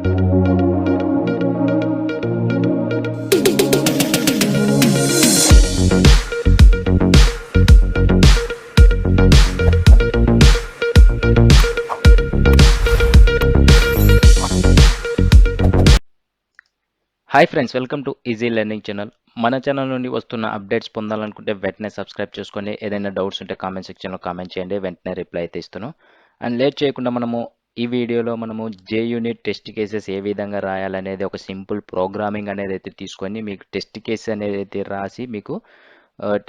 Hi friends, welcome to easy learning channel. మన channel నుండి వస్తున్న అప్డేట్స్ పొందాలనుకుంటే వెంటనే సబ్స్క్రైబ్ చేసుకోండి. ఏదైనా డౌట్స్ ఉంటే కామెంట్ సెక్షన్లో కామెంట్ చేయండి, వెంటనే రిప్లై అయితే ఇస్తాను. అండ్ లేట్ చేయకుండా మనము ఈ వీడియోలో మనము యూనిట్ టెస్ట్ కేసెస్ ఏ విధంగా రాయాలనేది ఒక సింపుల్ ప్రోగ్రామింగ్ అనేది అయితే తీసుకొని మీకు టెస్ట్ కేసెస్ అనేది అయితే రాసి మీకు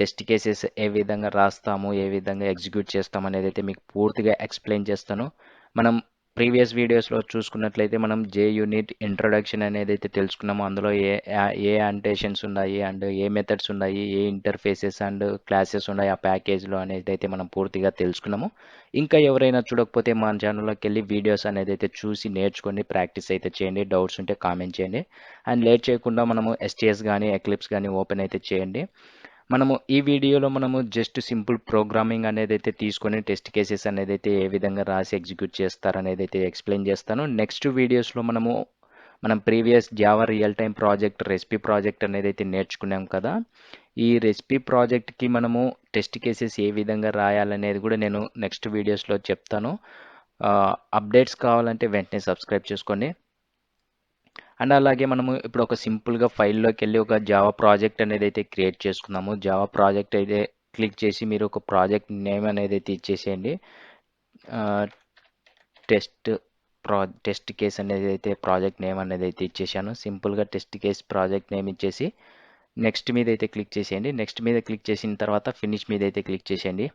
టెస్ట్ కేసెస్ ఏ విధంగా రాస్తాము, ఏ విధంగా ఎగ్జిక్యూట్ చేస్తాము అనేది అయితే మీకు పూర్తిగా ఎక్స్ప్లెయిన్ చేస్తాను. మనం ప్రీవియస్ వీడియోస్లో చూసుకున్నట్లయితే మనం యూనిట్ ఇంట్రొడక్షన్ అనేది అయితే తెలుసుకున్నాము. అందులో ఏ అంటేషన్స్ ఉన్నాయి అండ్ ఏ మెథడ్స్ ఉన్నాయి, ఏ ఇంటర్ఫేసెస్ అండ్ క్లాసెస్ ఉన్నాయి ఆ ప్యాకేజ్లో అనేది అయితే మనం పూర్తిగా తెలుసుకున్నాము. ఇంకా ఎవరైనా చూడకపోతే మన ఛానల్లోకి వెళ్ళి వీడియోస్ అనేది అయితే చూసి నేర్చుకొని ప్రాక్టీస్ అయితే చేయండి. డౌట్స్ ఉంటే కామెంట్ చేయండి. అండ్ లేట్ చేయకుండా మనము ఎస్టీఎస్ కానీ ఎక్లిప్స్ కానీ ఓపెన్ అయితే చేయండి. మనము ఈ వీడియోలో మనము జస్ట్ సింపుల్ ప్రోగ్రామింగ్ అనేది అయితే తీసుకొని టెస్ట్ కేసెస్ అనేది అయితే ఏ విధంగా రాసి ఎగ్జిక్యూట్ చేస్తారనేది అయితే ఎక్స్ప్లెయిన్ చేస్తాను. నెక్స్ట్ వీడియోస్లో మనం previous Java real time project recipe project అనేది అయితే నేర్చుకున్నాం కదా. ఈ రెసిపీ ప్రాజెక్ట్కి మనము టెస్ట్ కేసెస్ ఏ విధంగా రాయాలనేది కూడా నేను నెక్స్ట్ వీడియోస్లో చెప్తాను. అప్డేట్స్ కావాలంటే వెంటనే సబ్స్క్రైబ్ చేసుకోండి. అండ్ అలాగే మనము ఇప్పుడు ఒక సింపుల్గా ఫైల్లోకి వెళ్ళి ఒక జావా ప్రాజెక్ట్ అనేది అయితే క్రియేట్ చేసుకున్నాము. జావా ప్రాజెక్ట్ అయితే క్లిక్ చేసి మీరు ఒక ప్రాజెక్ట్ నేమ్ అనేది అయితే ఇచ్చేసేయండి. టెస్ట్ కేస్ అనేది అయితే ప్రాజెక్ట్ నేమ్ అనేది అయితే ఇచ్చేసాను. సింపుల్గా టెస్ట్ కేస్ ప్రాజెక్ట్ నేమ్ ఇచ్చేసి నెక్స్ట్ మీద అయితే క్లిక్ చేసేయండి. నెక్స్ట్ మీద క్లిక్ చేసిన తర్వాత ఫినిష్ మీద అయితే క్లిక్ చేసేయండి.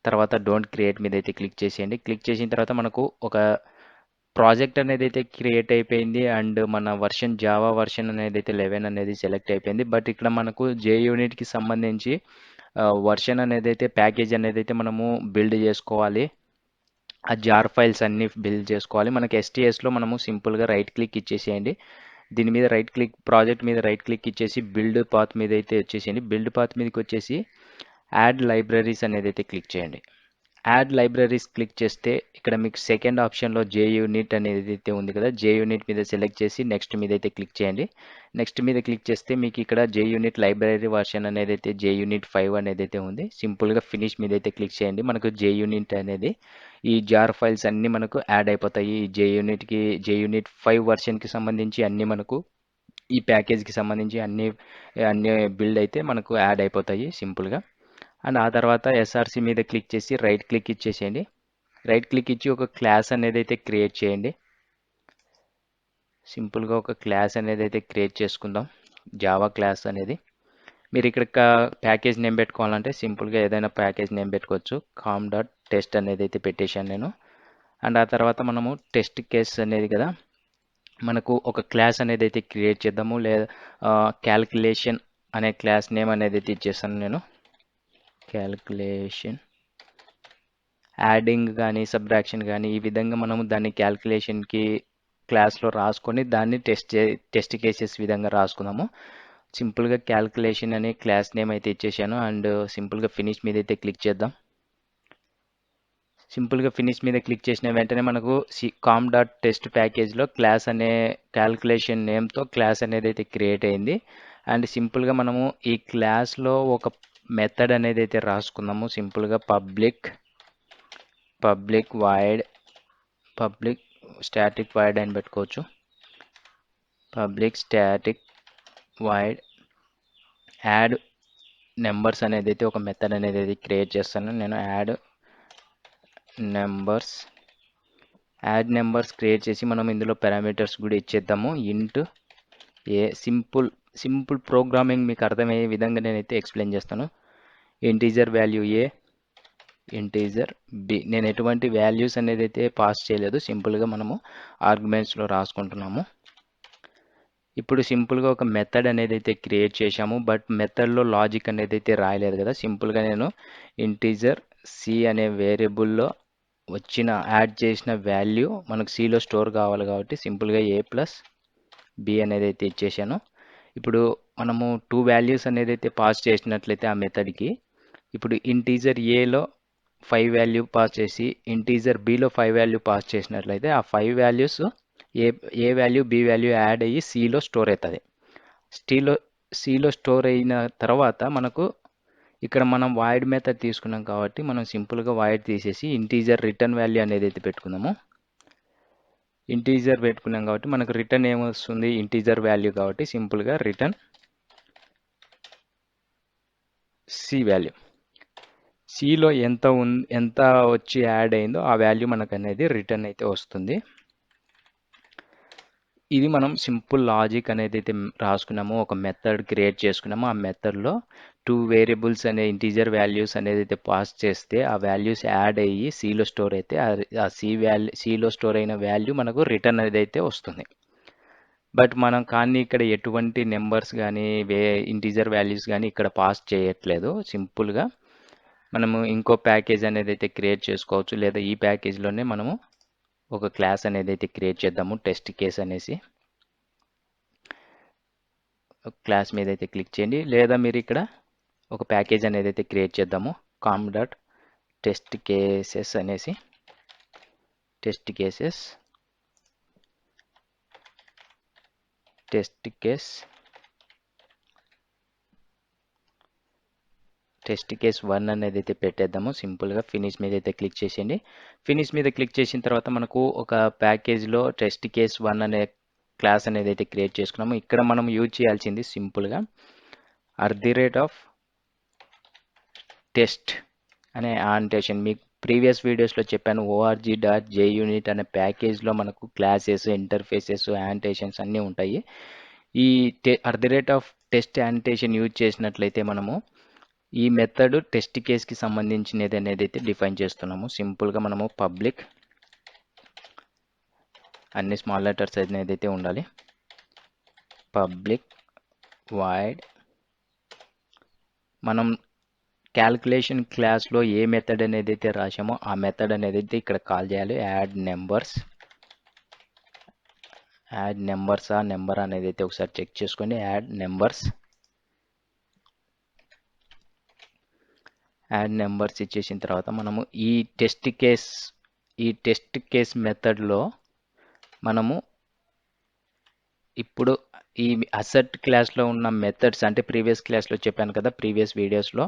తర్వాత డోంట్ క్రియేట్ మీద అయితే క్లిక్ చేసేయండి. క్లిక్ చేసిన తర్వాత మనకు ఒక ప్రాజెక్ట్ అనేది అయితే క్రియేట్ అయిపోయింది అండ్ మన జావా వర్షన్ అనేది అయితే 11 అనేది సెలెక్ట్ అయిపోయింది. బట్ ఇక్కడ మనకు యూనిట్కి సంబంధించి వర్షన్ అనేది అయితే ప్యాకేజ్ అనేది అయితే మనము బిల్డ్ చేసుకోవాలి. ఆ జార్ ఫైల్స్ అన్ని బిల్డ్ చేసుకోవాలి. మనకి ఎస్టీఎస్లో మనము సింపుల్గా రైట్ క్లిక్ ఇచ్చేసేయండి. దీని మీద రైట్ క్లిక్ ప్రాజెక్ట్ మీద రైట్ క్లిక్ ఇచ్చేసి బిల్డ్ పాత్ మీద అయితే వచ్చేసేయండి. బిల్డ్ పాత్ మీదకి వచ్చేసి యాడ్ లైబ్రరీస్ అనేది అయితే క్లిక్ చేయండి. యాడ్ లైబ్రరీస్ క్లిక్ చేస్తే ఇక్కడ మీకు సెకండ్ ఆప్షన్లో యూనిట్ అనేది అయితే ఉంది కదా, యూనిట్ మీద సెలెక్ట్ చేసి నెక్స్ట్ మీద అయితే క్లిక్ చేయండి. నెక్స్ట్ మీద క్లిక్ చేస్తే మీకు ఇక్కడ యూనిట్ లైబ్రరీ వర్షన్ అనేది అయితే యూనిట్ 5 అనేది అయితే ఉంది. సింపుల్గా ఫినిష్ మీద అయితే క్లిక్ చేయండి. మనకు యూనిట్ అనేది ఈ జార్ ఫైల్స్ అన్నీ మనకు యాడ్ అయిపోతాయి. యూనిట్ 5 వర్షన్కి సంబంధించి అన్నీ మనకు ఈ ప్యాకేజ్కి సంబంధించి అన్ని బిల్డ్ అయితే మనకు యాడ్ అయిపోతాయి సింపుల్గా. అండ్ ఆ తర్వాత ఎస్ఆర్సి మీద క్లిక్ చేసి రైట్ క్లిక్ ఇచ్చేసేయండి. రైట్ క్లిక్ ఇచ్చి ఒక క్లాస్ అనేది అయితే క్రియేట్ చేయండి. సింపుల్గా ఒక క్లాస్ అనేది అయితే క్రియేట్ చేసుకుందాం, జావా క్లాస్ అనేది. మీరు ఇక్కడ ప్యాకేజ్ నేమ్ పెట్టుకోవాలంటే సింపుల్గా ఏదైనా ప్యాకేజ్ నేమ్ పెట్టుకోవచ్చు. com.test అనేది అయితే పెట్టేశాను నేను. అండ్ ఆ తర్వాత మనము టెస్ట్ కేస్ అనేది కదా, మనకు ఒక క్లాస్ అనేది అయితే క్రియేట్ చేద్దాము. లేదా క్యాల్కులేషన్ అనే క్లాస్ నేమ్ అనేది అయితే ఇచ్చేస్తాను నేను. క్యాల్కులేషన్ యాడింగ్ కానీ సబ్ట్రాక్షన్ కానీ ఈ విధంగా మనము దాన్ని క్యాల్కులేషన్కి క్లాస్లో రాసుకొని దాన్ని టెస్ట్ కేసెస్ విధంగా రాసుకుందాము. సింపుల్గా క్యాల్కులేషన్ అనే క్లాస్ నేమ్ అయితే ఇచ్చేసాను. అండ్ సింపుల్గా ఫినిష్ మీద అయితే క్లిక్ చేద్దాం. సింపుల్గా ఫినిష్ మీద క్లిక్ చేసిన వెంటనే మనకు com.test ప్యాకేజ్లో క్లాస్ అనే క్యాల్కులేషన్ నేమ్తో క్లాస్ అనేది అయితే క్రియేట్ అయింది. అండ్ సింపుల్గా మనము ఈ క్లాస్లో ఒక మెథడ్ అనేది అయితే రాసుకుందాము. సింపుల్గా పబ్లిక్ స్టాటిక్ వాయిడ్ అని పెట్టుకోవచ్చు. Public static void add numbers అనేది అయితే ఒక మెథడ్ అనేది అయితే క్రియేట్ చేస్తాను నేను. యాడ్ నెంబర్స్ క్రియేట్ చేసి మనం ఇందులో పారామీటర్స్ కూడా ఇచ్చేద్దాము. ఇంట్ ఏ సింపుల్ ప్రోగ్రామింగ్ మీకు అర్థమయ్యే విధంగా నేనైతే ఎక్స్ప్లెయిన్ చేస్తాను. ఇంటీజర్ వాల్యూ ఏ, ఇంటీజర్ బి. నేను ఎటువంటి వాల్యూస్ అనేది అయితే పాస్ చేయలేదు, సింపుల్గా మనము ఆర్గ్యుమెంట్స్లో రాసుకుంటున్నాము. ఇప్పుడు సింపుల్గా ఒక మెథడ్ అనేది అయితే క్రియేట్ చేశాము. బట్ మెథడ్లో లాజిక్ అనేది అయితే రాయలేదు కదా. సింపుల్గా నేను ఇంటీజర్ సి అనే వేరియబుల్లో యాడ్ చేసిన వాల్యూ మనకు సిలో స్టోర్ కావాలి కాబట్టి సింపుల్గా ఏ ప్లస్ బి అనేది అయితే ఇచ్చేసాను. ఇప్పుడు మనము 2 వాల్యూస్ అనేది అయితే పాస్ చేసినట్లయితే ఆ మెథడ్కి, ఇప్పుడు ఇంటీజర్ ఏలో 5 వాల్యూ పాస్ చేసి ఇంటీజర్ బిలో 5 వాల్యూ పాస్ చేసినట్లయితే ఆ 5 వాల్యూస్ ఏ ఏ వాల్యూ బి వాల్యూ యాడ్ అయ్యి సిలో స్టోర్ అవుతుంది. సిలో స్టోర్ అయిన తర్వాత మనకు ఇక్కడ మనం వాయిడ్ మెథడ్ తీసుకున్నాం కాబట్టి మనం సింపుల్గా వాయిడ్ తీసేసి ఇంటీజర్ రిటర్న్ వాల్యూ అనేది అయితే పెట్టుకుందాము. ఇంటీజర్ పెట్టుకున్నాం కాబట్టి మనకు రిటర్న్ ఏమొస్తుంది, ఇంటీజర్ వాల్యూ కాబట్టి సింపుల్గా రిటర్న్ సి వాల్యూ. సిలో ఎంత వచ్చి యాడ్ అయిందో ఆ వాల్యూ మనకు అనేది రిటర్న్ అయితే వస్తుంది. ఇది మనం సింపుల్ లాజిక్ అనేది అయితే రాసుకున్నాము, ఒక మెథడ్ క్రియేట్ చేసుకున్నాము. ఆ మెథడ్లో 2 వేరియబుల్స్ అనే ఇంటీజర్ వాల్యూస్ అనేది అయితే పాస్ చేస్తే ఆ వాల్యూస్ యాడ్ అయ్యి సిలో స్టోర్ అయితే ఆ సిలో స్టోర్ అయిన వాల్యూ మనకు రిటర్న్ అనేది అయితే వస్తుంది. బట్ మనం కానీ ఇక్కడ ఎటువంటి నెంబర్స్ కానీ ఇంటీజర్ వాల్యూస్ కానీ ఇక్కడ పాస్ చేయట్లేదు. సింపుల్గా మనము ఇంకో ప్యాకేజ్ అనేది అయితే క్రియేట్ చేసుకోవచ్చు, లేదా ఈ ప్యాకేజ్లోనే మనము ఒక క్లాస్ అనేది అయితే క్రియేట్ చేద్దాము. టెస్ట్ కేస్ అనేసి క్లాస్ మీద అయితే క్లిక్ చేయండి, లేదా మీరు ఇక్కడ ఒక ప్యాకేజ్ అనేది అయితే క్రియేట్ చేద్దాము. కామ్ డాట్ టెస్ట్ కేసెస్ అనేసి టెస్ట్ కేస్ 1 అనేది అయితే పెట్టేద్దాము. సింపుల్గా ఫినిష్ మీద అయితే క్లిక్ చేసేయండి. ఫినిష్ మీద క్లిక్ చేసిన తర్వాత మనకు ఒక ప్యాకేజ్లో టెస్ట్ కేస్ 1 అనే క్లాస్ అనేది అయితే క్రియేట్ చేసుకున్నాము. ఇక్కడ మనం యూజ్ చేయాల్సింది సింపుల్గా @టెస్ట్ అనే ఆంటేషన్. మీకు ప్రీవియస్ వీడియోస్లో చెప్పాను, org.junit అనే ప్యాకేజ్లో మనకు క్లాసెస్, ఇంటర్ఫేసెస్, యాంటేషన్స్ అన్నీ ఉంటాయి. ఈ @టెస్ట్ యాంటేషన్ యూజ్ చేసినట్లయితే మనము ఈ మెథడ్ టెస్ట్ కేస్కి సంబంధించినది అనేది అయితే డిఫైన్ చేస్తున్నాము. సింపుల్గా మనము పబ్లిక్ అన్ని స్మాల్ లెటర్స్ అనేది అయితే ఉండాలి. పబ్లిక్ వాయిడ్ మనం క్యాల్కులేషన్ క్లాస్లో ఏ మెథడ్ అనేది అయితే రాసామో ఆ మెథడ్ అనేది అయితే ఇక్కడ కాల్ చేయాలి. యాడ్ నెంబర్స్ ఆ నెంబర్ అనేది అయితే ఒకసారి చెక్ చేసుకోండి. యాడ్ నెంబర్స్ ఇచ్చేసిన తర్వాత మనము ఈ టెస్ట్ కేస్ మెథడ్లో మనము ఇప్పుడు ఈ అసెట్ క్లాస్లో ఉన్న మెథడ్స్, అంటే ప్రీవియస్ క్లాస్లో చెప్పాను కదా, ప్రీవియస్ వీడియోస్లో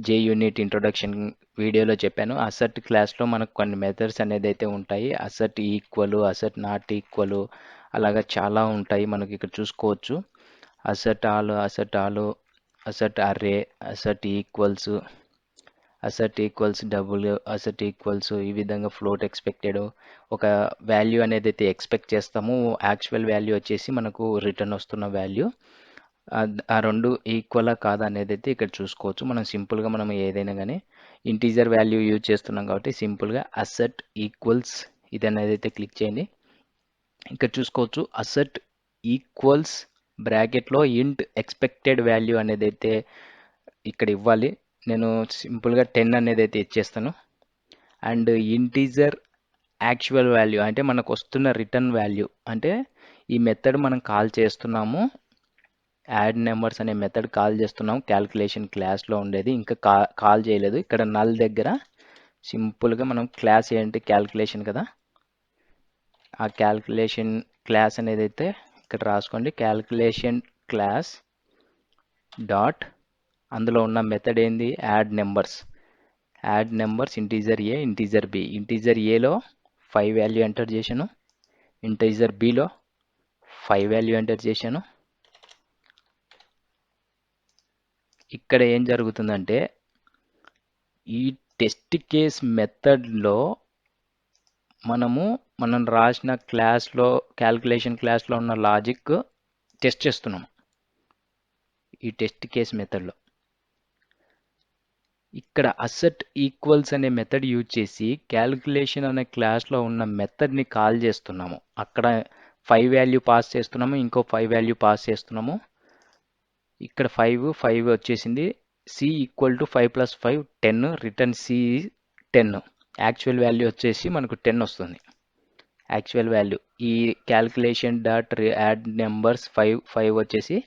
JUnit ఇంట్రొడక్షన్ వీడియోలో చెప్పాను. అసెట్ క్లాస్లో మనకు కొన్ని మెథడ్స్ అనేది అయితే ఉంటాయి. Asset equal, asset not equal, అలాగా చాలా ఉంటాయి. మనకి ఇక్కడ చూసుకోవచ్చు. Asset all, asset array, asset equals double, asset equals, ఈ విధంగా ఫ్లోట్ ఎక్స్పెక్టెడ్, ఒక వాల్యూ అనేది అయితే ఎక్స్పెక్ట్ చేస్తాము. యాక్చువల్ వాల్యూ వచ్చేసి మనకు రిటర్న్ వస్తున్న వాల్యూ. ఆ రెండు ఈక్వలా కాదా అనేది అయితే ఇక్కడ చూసుకోవచ్చు. మనం సింపుల్గా మనం ఏదైనా కానీ ఇంటీజర్ వాల్యూ యూజ్ చేస్తున్నాం కాబట్టి సింపుల్గా అసెట్ ఈక్వల్స్ ఇది అనేది అయితే క్లిక్ చేయండి. ఇక్కడ చూసుకోవచ్చు అసెట్ ఈక్వల్స్ బ్రాకెట్లో ఇంట్ ఎక్స్పెక్టెడ్ వాల్యూ అనేది అయితే ఇక్కడ ఇవ్వాలి. నేను సింపుల్గా 10 అనేది అయితే ఇచ్చేస్తాను. అండ్ ఇంటీజర్ యాక్చువల్ వాల్యూ అంటే మనకు వస్తున్న రిటర్న్ వాల్యూ, అంటే ఈ మెథడ్ మనం కాల్ చేస్తున్నాము, యాడ్ నెంబర్స్ అనే మెథడ్ కాల్ చేస్తున్నాము క్యాల్కులేషన్ క్లాస్లో ఉండేది, ఇంకా కాల్ చేయలేదు. ఇక్కడ నల్ దగ్గర సింపుల్గా మనం క్లాస్ ఏంటి, క్యాల్కులేషన్ కదా, ఆ క్యాల్కులేషన్ క్లాస్ అనేది అయితే ఇక్కడ రాసుకోండి. క్యాల్కులేషన్ క్లాస్ డాట్ అందులో ఉన్న మెథడ్ ఏంది, యాడ్ నెంబర్స్ ఇంటీజర్ ఏ, ఇంటీజర్ బి. ఇంటీజర్ ఏలో 5 వాల్యూ ఎంటర్ చేశాను, ఇంటీజర్ బిలో 5 వాల్యూ ఎంటర్ చేశాను. ఇక్కడ ఏం జరుగుతుందంటే ఈ టెస్ట్ కేస్ మెథడ్లో మనం రాసిన క్లాస్లో క్యాల్కులేషన్ క్లాస్లో ఉన్న లాజిక్ టెస్ట్ చేస్తున్నాం. ఈ టెస్ట్ కేస్ మెథడ్లో ఇక్కడ అసెట్ ఈక్వల్స్ అనే మెథడ్ యూజ్ చేసి క్యాల్కులేషన్ అనే క్లాస్లో ఉన్న మెథడ్ని కాల్ చేస్తున్నాము. అక్కడ 5 వాల్యూ పాస్ చేస్తున్నాము, ఇంకో 5 వాల్యూ పాస్ చేస్తున్నాము. ఇక్కడ 5 వచ్చేసింది. C equal to 5 + 5 10, return C 10. Actual value వచ్చేసి మనకు 10 వస్తుంది. యాక్చువల్ వాల్యూ ఈ క్యాల్కులేషన్ డాట్ యాడ్ నెంబర్స్ 5 వచ్చేసి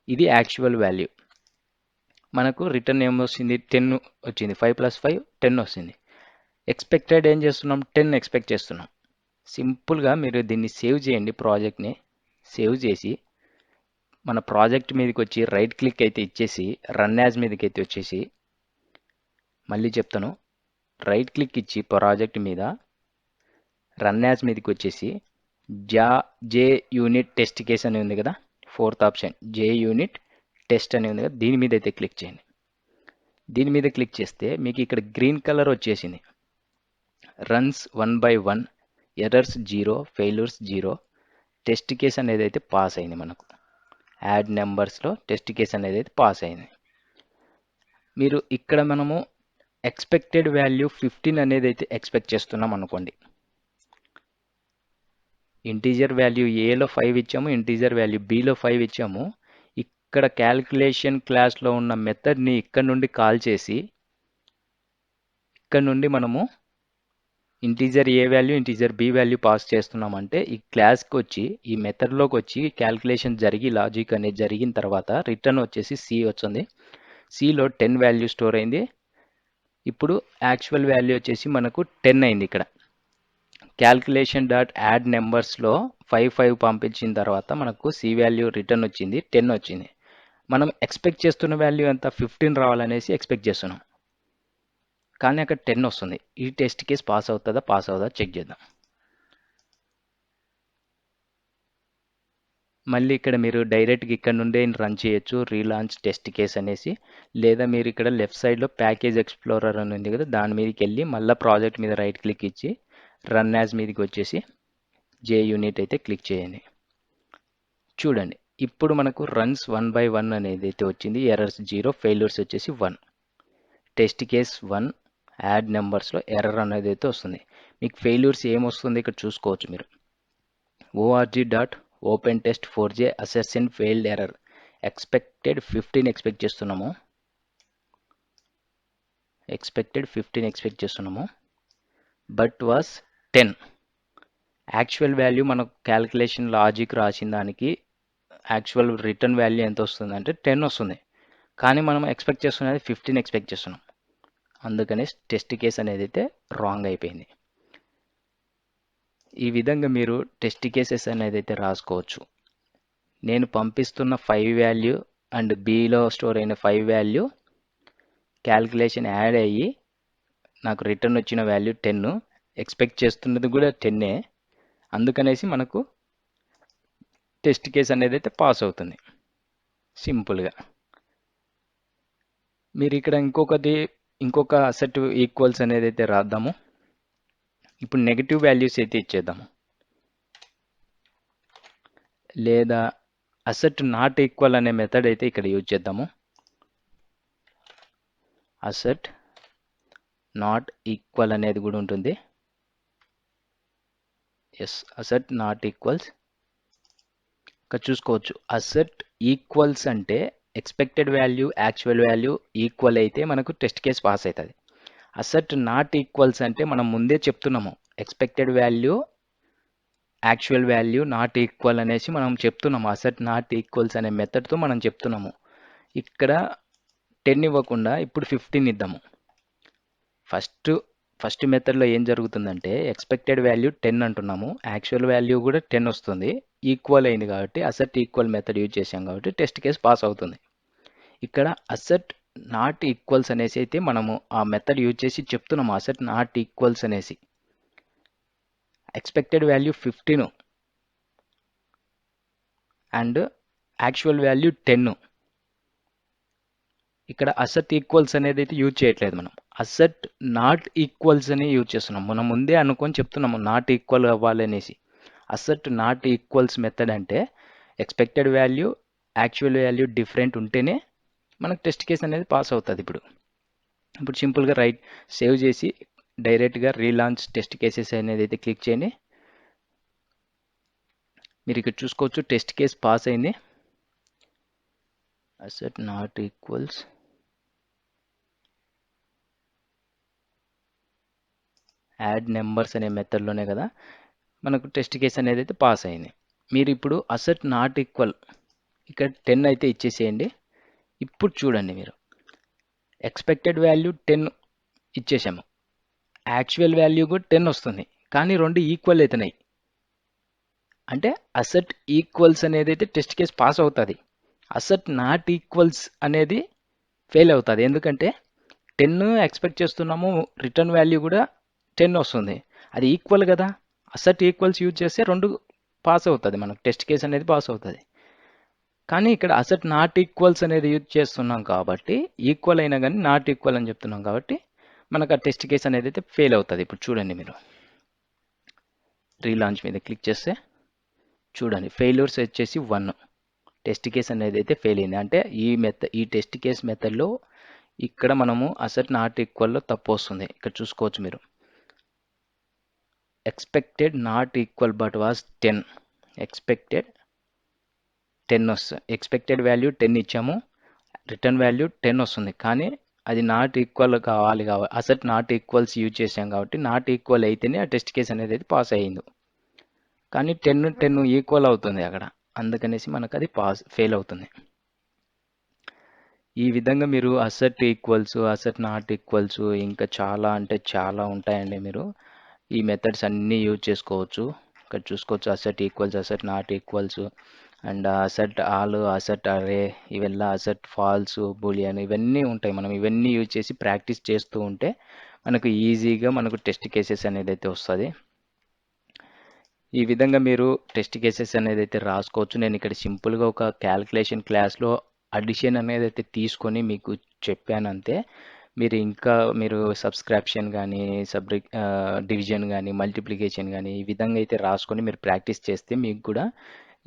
ఇది యాక్చువల్ వాల్యూ. మనకు రిటర్న్ ఏమొచ్చింది, 10 వచ్చింది. 5 + 5 10 వస్తుంది. ఎక్స్పెక్టెడ్ ఏం చేస్తున్నాం, 10 ఎక్స్పెక్ట్ చేస్తున్నాం. సింపుల్గా మీరు దీన్ని సేవ్ చేయండి. ప్రాజెక్ట్ని సేవ్ చేసి మన ప్రాజెక్ట్ మీదకి వచ్చి రైట్ క్లిక్ అయితే ఇచ్చేసి రన్ యాజ్ మీదకి అయితే వచ్చేసి, మళ్ళీ చెప్తాను, రైట్ క్లిక్ ఇచ్చి ప్రాజెక్ట్ మీద రన్ యాజ్ మీదకి వచ్చేసి జే యూనిట్ టెస్ట్ కేస్ అని ఉంది కదా, ఫోర్త్ ఆప్షన్ జే యూనిట్ టెస్ట్ అని ఉంది కదా, దీని మీద అయితే క్లిక్ చేయండి. దీని మీద క్లిక్ చేస్తే మీకు ఇక్కడ గ్రీన్ కలర్ వచ్చేసింది. Runs 1/1, errors 0, failures 0, test case అనేది అయితే పాస్ అయింది. మనకు యాడ్ నెంబర్స్లో టెస్ట్ కేస్ అనేది అయితే పాస్ అయింది. మీరు ఇక్కడ మనము ఎక్స్పెక్టెడ్ వాల్యూ 15 అనేది అయితే ఎక్స్పెక్ట్ చేస్తున్నాం అనుకోండి. ఇంటీజర్ వాల్యూ ఏలో 5 ఇచ్చాము, ఇంటీజర్ వాల్యూ బిలో 5 ఇచ్చాము. ఇక్కడ క్యాల్కులేషన్ క్లాస్లో ఉన్న మెథడ్ని ఇక్కడ నుండి కాల్ చేసి ఇక్కడ నుండి మనము integer A value integer B value pass చేస్తున్నామంటే ఈ క్లాస్కి వచ్చి ఈ మెథడ్లోకి వచ్చి క్యాల్కులేషన్ జరిగి లాజిక్ అనేది జరిగిన తర్వాత రిటర్న్ వచ్చేసి సి వచ్చింది. సిలో 10 వాల్యూ స్టోర్ అయింది. ఇప్పుడు యాక్చువల్ వాల్యూ వచ్చేసి మనకు 10 అయింది. ఇక్కడ క్యాల్కులేషన్ డాట్ యాడ్ నెంబర్స్లో 5 పంపించిన తర్వాత మనకు సి వాల్యూ రిటర్న్ వచ్చింది, 10 వచ్చింది. మనం ఎక్స్పెక్ట్ చేస్తున్న వాల్యూ ఎంత 15 రావాలనేసి ఎక్స్పెక్ట్ చేస్తున్నాం, కానీ అక్కడ 10 వస్తుంది. ఈ టెస్ట్ కేస్ పాస్ అవుతుందా చెక్ చేద్దాం. మళ్ళీ ఇక్కడ మీరు డైరెక్ట్గా ఇక్కడ నుండే రన్ చేయొచ్చు, రీలాంచ్ టెస్ట్ కేస్ అనేసి. లేదా మీరు ఇక్కడ లెఫ్ట్ సైడ్లో ప్యాకేజ్ ఎక్స్ప్లోరర్ అని ఉంది కదా, దాని మీదకి వెళ్ళి మళ్ళీ ప్రాజెక్ట్ మీద రైట్ క్లిక్ ఇచ్చి రన్ యాజ్ మీదకి వచ్చేసి జే యూనిట్ అయితే క్లిక్ చేయండి. చూడండి ఇప్పుడు మనకు రన్స్ 1/1 అనేది అయితే వచ్చింది. ఎర్రర్స్ 0, ఫెయిల్యూర్స్ వచ్చేసి 1, టెస్ట్ కేస్ 1, యాడ్ నెంబర్స్లో ఎర్రర్ అనేది అయితే వస్తుంది. మీకు ఫెయిల్యూర్స్ ఏమొస్తుంది ఇక్కడ చూసుకోవచ్చు మీరు. org.openTest4j assertion failed error, expected 15 expect చేస్తున్నాము, బట్ వాస్ 10. యాక్చువల్ వాల్యూ మనకు క్యాల్కులేషన్ లాజిక్ రాసిన దానికి యాక్చువల్ రిటర్న్ వాల్యూ ఎంత వస్తుంది అంటే 10 వస్తుంది, కానీ మనం ఎక్స్పెక్ట్ చేస్తున్నది 15 ఎక్స్పెక్ట్ చేస్తున్నాం. అందుకనే టెస్ట్ కేస్ అనేది అయితే రాంగ్ అయిపోయింది. ఈ విధంగా మీరు టెస్ట్ కేసెస్ అనేది అయితే రాసుకోవచ్చు. నేను పంపిస్తున్న 5 వాల్యూ అండ్ బిలో స్టోర్ అయిన 5 వాల్యూ క్యాల్కులేషన్ యాడ్ అయ్యి నాకు రిటర్న్ వచ్చిన వాల్యూ 10, ఎక్స్పెక్ట్ చేస్తున్నది కూడా 10. అందుకనేసి మనకు టెస్ట్ కేస్ అనేది అయితే పాస్ అవుతుంది సింపుల్గా. మీరు ఇక్కడ ఇంకొక అసెట్ ఈక్వల్స్ అనేది అయితే రాద్దాము. ఇప్పుడు నెగిటివ్ వాల్యూస్ అయితే ఇచ్చేద్దాము, లేదా అసెట్ నాట్ ఈక్వల్ అనే మెథడ్ అయితే ఇక్కడ యూజ్ చేద్దాము. అసెట్ నాట్ ఈక్వల్ అనేది కూడా ఉంటుంది. Yes, assert not equals. ఇక్కడ చూసుకోవచ్చు, అసెట్ ఈక్వల్స్ అంటే expected value actual value equal అయితే మనకు టెస్ట్ కేస్ పాస్ అవుతుంది. అసెట్ నాట్ ఈక్వల్స్ అంటే మనం ముందే చెప్తున్నాము, expected value actual value not equal అనేసి మనం చెప్తున్నాము. అసెట్ నాట్ ఈక్వల్స్ అనే మెథడ్తో మనం చెప్తున్నాము. ఇక్కడ 10 ఇవ్వకుండా ఇప్పుడు 15 ఇద్దాము. ఫస్ట్ మెథడ్లో ఏం జరుగుతుందంటే ఎక్స్పెక్టెడ్ వాల్యూ 10 అంటున్నాము, యాక్చువల్ వాల్యూ కూడా 10 వస్తుంది, ఈక్వల్ అయింది కాబట్టి అసెట్ ఈక్వల్ మెథడ్ యూజ్ చేసాం కాబట్టి టెస్ట్ కేస్ పాస్ అవుతుంది. ఇక్కడ అసెట్ నాట్ ఈక్వల్స్ అనేసి అయితే మనము ఆ మెథడ్ యూజ్ చేసి చెప్తున్నాము. అసెట్ నాట్ ఈక్వల్స్ అనేసి expected value 15 and actual value 10. ఇక్కడ అసెట్ ఈక్వల్స్ అనేది అయితే యూజ్ చేయట్లేదు, మనం అసెట్ నాట్ ఈక్వల్స్ అని యూజ్ చేస్తున్నాం. మనం ముందే అనుకొని చెప్తున్నాము నాట్ ఈక్వల్ అవ్వాలనేసి. అసెట్ నాట్ ఈక్వల్స్ మెథడ్ అంటే expected value actual value different ఉంటేనే మనకు టెస్ట్ కేస్ అనేది పాస్ అవుతుంది. ఇప్పుడు సింపుల్గా సేవ్ చేసి డైరెక్ట్గా రీలాంచ్ టెస్ట్ కేసెస్ అనేది అయితే క్లిక్ చేయండి. మీరు ఇక్కడ చూసుకోవచ్చు టెస్ట్ కేస్ పాస్ అయింది. Asset not equals add numbers అనే మెథడ్లోనే కదా మనకు టెస్ట్ కేస్ అనేది అయితే పాస్ అయింది. మీరు ఇప్పుడు అసెట్ నాట్ ఈక్వల్ ఇక్కడ 10 అయితే ఇచ్చేసేయండి. ఇప్పుడు చూడండి, మీరు ఎక్స్పెక్టెడ్ వాల్యూ 10 ఇచ్చేసాము, యాక్చువల్ వాల్యూ కూడా 10 వస్తుంది, కానీ రెండు ఈక్వల్ అవుతున్నాయి. అంటే అసెట్ ఈక్వల్స్ అనేది అయితే టెస్ట్ కేస్ పాస్ అవుతుంది. అసెట్ నాట్ ఈక్వల్స్ అనేది ఫెయిల్ అవుతుంది. ఎందుకంటే 10 ఎక్స్పెక్ట్ చేస్తున్నాము, రిటర్న్ వాల్యూ కూడా 10 వస్తుంది. అది ఈక్వల్ కదా, అసెట్ ఈక్వల్స్ యూజ్ చేస్తే రెండు పాస్ అవుతుంది, మనకు టెస్ట్ కేస్ అనేది పాస్ అవుతుంది. కానీ ఇక్కడ అసెట్ నాట్ ఈక్వల్స్ అనేది యూజ్ చేస్తున్నాం కాబట్టి, ఈక్వల్ అయినా కానీ నాట్ ఈక్వల్ అని చెప్తున్నాం కాబట్టి మనకు ఆ టెస్ట్ కేస్ అనేది అయితే ఫెయిల్ అవుతుంది. ఇప్పుడు చూడండి, మీరు రీలాంచ్ మీద క్లిక్ చేస్తే చూడండి, ఫెయిల్యూర్స్ వచ్చేసి 1, టెస్ట్ కేస్ అనేది అయితే ఫెయిల్ అయింది. అంటే ఈ టెస్ట్ కేస్ మెథడ్లో ఇక్కడ మనము అసెట్ నాట్ ఈక్వల్లో తప్పు వస్తుంది. ఇక్కడ చూసుకోవచ్చు మీరు, expected not equal but was 10, expected 10 వస్తుంది. ఎక్స్పెక్టెడ్ వాల్యూ 10 ఇచ్చాము, రిటర్న్ వాల్యూ 10 వస్తుంది. కానీ అది నాట్ ఈక్వల్ కావాలి అసెట్ నాట్ ఈక్వల్స్ యూజ్ చేసాం కాబట్టి నాట్ ఈక్వల్ అయితేనే ఆ టెస్ట్ కేస్ అనేది అయితే పాస్ అయ్యింది. కానీ 10 ఈక్వల్ అవుతుంది అక్కడ, అందుకనేసి మనకు అది ఫెయిల్ అవుతుంది. ఈ విధంగా మీరు asset equals, asset not equals, ఇంకా చాలా అంటే చాలా ఉంటాయండి. మీరు ఈ మెథడ్స్ అన్నీ యూజ్ చేసుకోవచ్చు. ఇక్కడ చూసుకోవచ్చు, assert equals, asset not equals, and asset all, asset అరే, ఇవెల్లా అసెట్ ఫాల్స్, బూలియన్, ఇవన్నీ ఉంటాయి. మనం ఇవన్నీ యూజ్ చేసి ప్రాక్టీస్ చేస్తూ ఉంటే మనకు ఈజీగా మనకు టెస్ట్ కేసెస్ అనేది అయితే వస్తుంది. ఈ విధంగా మీరు టెస్ట్ కేసెస్ అనేది అయితే రాసుకోవచ్చు. నేను ఇక్కడ సింపుల్గా ఒక క్యాలిక్యులేషన్ క్లాస్లో అడిషన్ అనేది అయితే తీసుకొని మీకు చెప్పాను అంతే. మీరు సబ్స్క్రిప్షన్ కానీ డివిజన్ కానీ మల్టిప్లికేషన్ కానీ ఈ విధంగా అయితే రాసుకొని మీరు ప్రాక్టీస్ చేస్తే మీకు కూడా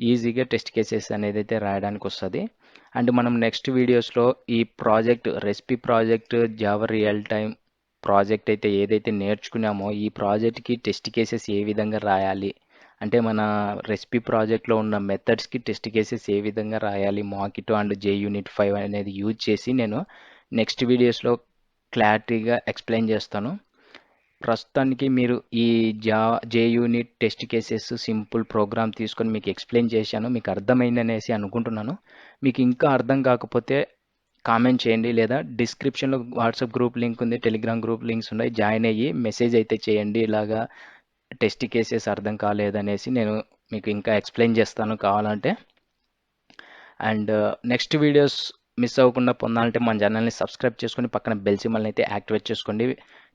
ఈజీగా టెస్ట్ కేసెస్ అనేది అయితే రాయడానికి వస్తుంది. అండ్ మనం నెక్స్ట్ వీడియోస్లో ఈ recipe project, Java real time project అయితే ఏదైతే నేర్చుకున్నామో ఈ ప్రాజెక్ట్కి టెస్ట్ కేసెస్ ఏ విధంగా రాయాలి, అంటే మన రెసిపీ ప్రాజెక్ట్లో ఉన్న మెథడ్స్కి టెస్ట్ కేసెస్ ఏ విధంగా రాయాలి, మాకిటో అండ్ JUnit 5 అనేది యూజ్ చేసి నేను నెక్స్ట్ వీడియోస్లో క్లారిటీగా ఎక్స్ప్లెయిన్ చేస్తాను. ప్రస్తుతానికి మీరు ఈ JUnit test cases simple program తీసుకొని మీకు ఎక్స్ప్లెయిన్ చేశాను, మీకు అర్థమైందనేసి అనుకుంటున్నాను. మీకు ఇంకా అర్థం కాకపోతే కామెంట్ చేయండి, లేదా డిస్క్రిప్షన్లో వాట్సాప్ గ్రూప్ లింక్ ఉంది, టెలిగ్రామ్ గ్రూప్ లింక్స్ ఉన్నాయి, జాయిన్ అయ్యి మెసేజ్ అయితే చేయండి. ఇలాగా టెస్ట్ కేసెస్ అర్థం కాలేదనేసి నేను మీకు ఇంకా ఎక్స్ప్లెయిన్ చేస్తాను కావాలంటే. అండ్ నెక్స్ట్ వీడియోస్ మిస్ అవ్వకుండా పొందాలంటే మన ఛానల్ని సబ్స్క్రైబ్ చేసుకొని పక్కన బెల్ సింబల్ని అయితే యాక్టివేట్ చేసుకోండి.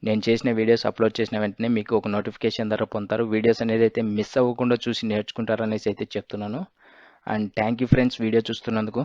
నేను చేసిన వీడియోస్ అప్లోడ్ చేసిన వెంటనే మీకు ఒక నోటిఫికేషన్ ద్వారా పొందుతారు. వీడియోస్ అనేది అయితే మిస్ అవ్వకుండా చూసి నేర్చుకుంటారనేసి అయితే చెప్తున్నాను. And thank you friends, video చూస్తున్నందుకు.